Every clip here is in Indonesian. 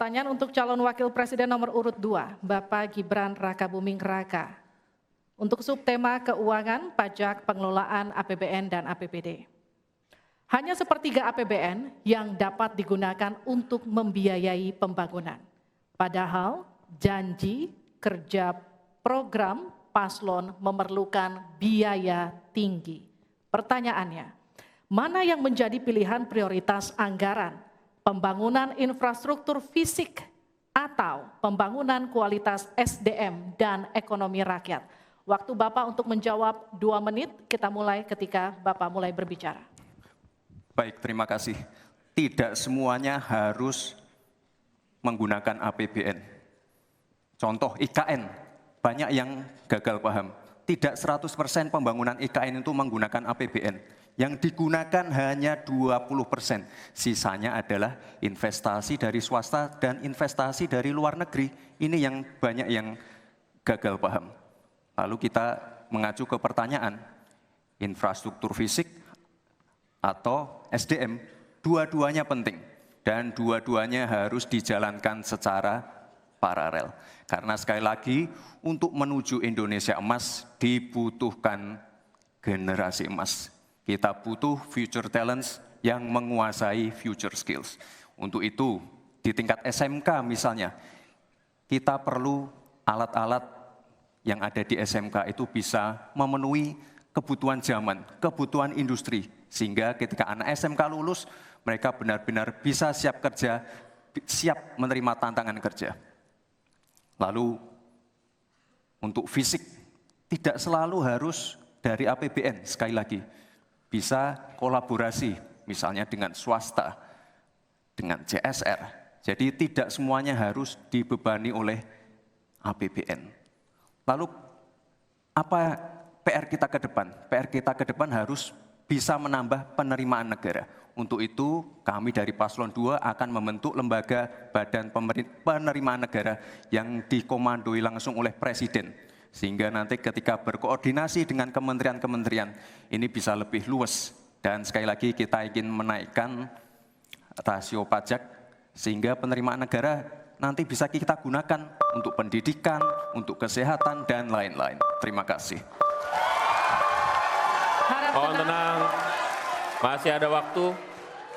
Pertanyaan untuk calon wakil presiden nomor urut 2, Bapak Gibran Rakabuming Raka. Untuk subtema keuangan, pajak, pengelolaan APBN dan APBD. Hanya sepertiga APBN yang dapat digunakan untuk membiayai pembangunan. Padahal janji kerja program paslon memerlukan biaya tinggi. Pertanyaannya, mana yang menjadi pilihan prioritas anggaran? Pembangunan infrastruktur fisik atau pembangunan kualitas SDM dan ekonomi rakyat? Waktu Bapak untuk menjawab 2 menit, kita mulai ketika Bapak mulai berbicara. Baik, terima kasih. Tidak semuanya harus menggunakan APBN. Contoh IKN, banyak yang gagal paham. Tidak 100% pembangunan IKN itu menggunakan APBN. Yang digunakan hanya 20%. Sisanya adalah investasi dari swasta dan investasi dari luar negeri. Ini yang banyak yang gagal paham. Lalu kita mengacu ke pertanyaan, infrastruktur fisik atau SDM, dua-duanya penting. Dan dua-duanya harus dijalankan secara paralel. Karena sekali lagi, untuk menuju Indonesia emas dibutuhkan generasi emas. Kita butuh future talents yang menguasai future skills. Untuk itu, di tingkat SMK misalnya, kita perlu alat-alat yang ada di SMK itu bisa memenuhi kebutuhan zaman, kebutuhan industri. Sehingga ketika anak SMK lulus, mereka benar-benar bisa siap kerja, siap menerima tantangan kerja. Lalu, untuk fisik, tidak selalu harus dari APBN, sekali lagi. Bisa kolaborasi, misalnya dengan swasta, dengan CSR. Jadi tidak semuanya harus dibebani oleh APBN. Lalu apa PR kita ke depan? PR kita ke depan harus bisa menambah penerimaan negara. Untuk itu kami dari Paslon 2 akan membentuk lembaga badan penerimaan negara yang dikomandoi langsung oleh Presiden. Sehingga nanti ketika berkoordinasi dengan kementerian-kementerian ini bisa lebih luas. Dan sekali lagi kita ingin menaikkan rasio pajak sehingga penerimaan negara nanti bisa kita gunakan untuk pendidikan, untuk kesehatan, dan lain-lain. Terima kasih. Mohon tenang, masih ada waktu.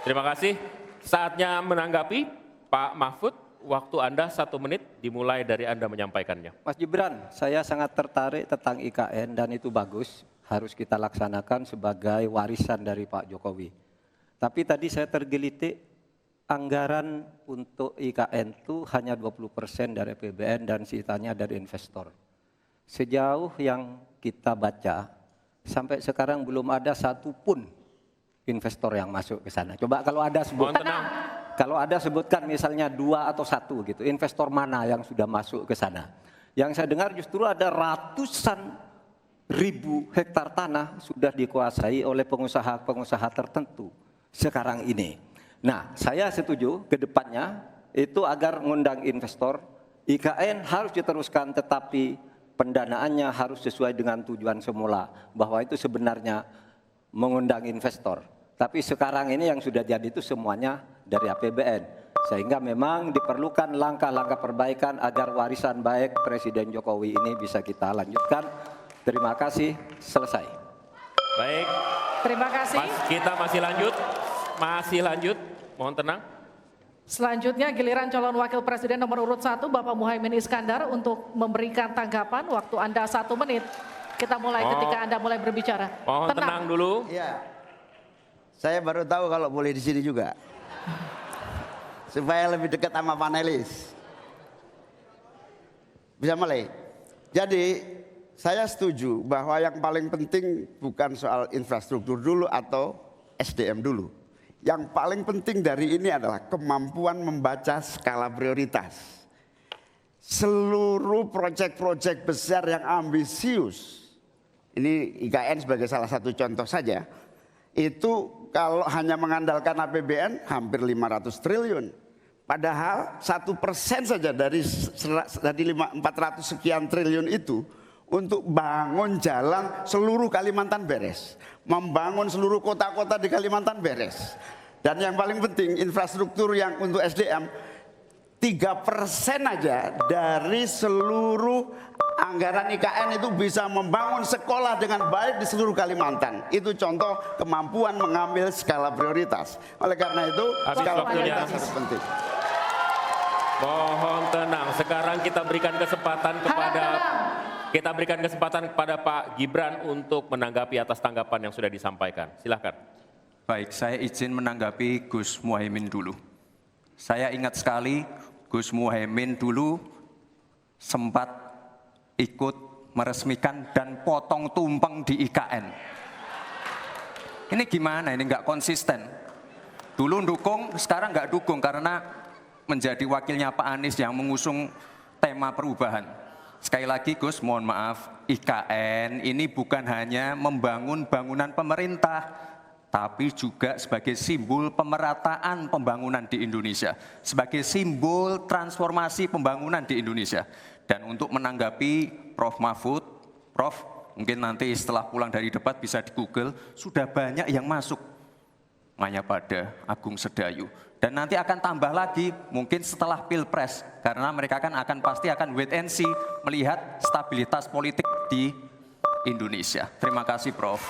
Terima kasih. Saatnya menanggapi Pak Mahfud. Waktu Anda 1 menit dimulai dari Anda menyampaikannya. Mas Gibran, saya sangat tertarik tentang IKN dan itu bagus. Harus kita laksanakan sebagai warisan dari Pak Jokowi. Tapi tadi saya tergelitik anggaran untuk IKN itu hanya 20% dari APBN dan sisanya dari investor. Sejauh yang kita baca, sampai sekarang belum ada satupun investor yang masuk ke sana. Coba kalau ada sebutkan. Kalau ada sebutkan misalnya 2 atau 1 gitu, investor mana yang sudah masuk ke sana. Yang saya dengar justru ada ratusan ribu hektar tanah sudah dikuasai oleh pengusaha-pengusaha tertentu sekarang ini. Nah, saya setuju ke depannya itu agar mengundang investor, IKN harus diteruskan tetapi pendanaannya harus sesuai dengan tujuan semula, bahwa itu sebenarnya mengundang investor. Tapi sekarang ini yang sudah jadi itu semuanya dari APBN. Sehingga memang diperlukan langkah-langkah perbaikan agar warisan baik Presiden Jokowi ini bisa kita lanjutkan. Terima kasih, selesai. Baik. Terima kasih. Kita masih lanjut. Mohon tenang. Selanjutnya giliran calon wakil presiden nomor urut 1, Bapak Muhaimin Iskandar untuk memberikan tanggapan. Waktu Anda 1 menit. Kita mulai ketika Anda mulai berbicara. Mohon tenang dulu. Iya. Saya baru tahu kalau boleh di sini juga. Supaya lebih dekat sama panelis. Bisa mulai. Jadi saya setuju bahwa yang paling penting bukan soal infrastruktur dulu atau SDM dulu. Yang paling penting dari ini adalah kemampuan membaca skala prioritas. Seluruh proyek-proyek besar yang ambisius, ini IKN sebagai salah satu contoh saja, itu kalau hanya mengandalkan APBN hampir 500 triliun. Padahal 1% saja dari 400 sekian triliun itu untuk bangun jalan seluruh Kalimantan beres. Membangun seluruh kota-kota di Kalimantan beres. Dan yang paling penting infrastruktur yang untuk SDM 3% aja dari seluruh anggaran IKN itu bisa membangun sekolah dengan baik di seluruh Kalimantan. Itu contoh kemampuan mengambil skala prioritas. Oleh karena itu, Habis skala waktunya. prioritas sangat penting. Mohon tenang. Sekarang kita berikan kesempatan kepada Pak Gibran untuk menanggapi atas tanggapan yang sudah disampaikan. Silakan. Baik, saya izin menanggapi Gus Muhaimin dulu. Saya ingat sekali Gus Muhaimin dulu sempat ikut meresmikan dan potong tumpeng di IKN. Ini gimana? Ini nggak konsisten. Dulu dukung, sekarang nggak dukung karena menjadi wakilnya Pak Anies yang mengusung tema perubahan. Sekali lagi Gus, mohon maaf, IKN ini bukan hanya membangun bangunan pemerintah, tapi juga sebagai simbol pemerataan pembangunan di Indonesia, sebagai simbol transformasi pembangunan di Indonesia. Dan untuk menanggapi Prof. Mahfud, Prof, mungkin nanti setelah pulang dari debat bisa di Google, sudah banyak yang masuk Mayapada, Agung Sedayu. Dan nanti akan tambah lagi mungkin setelah Pilpres, karena mereka pasti akan wait and see melihat stabilitas politik di Indonesia. Terima kasih Prof.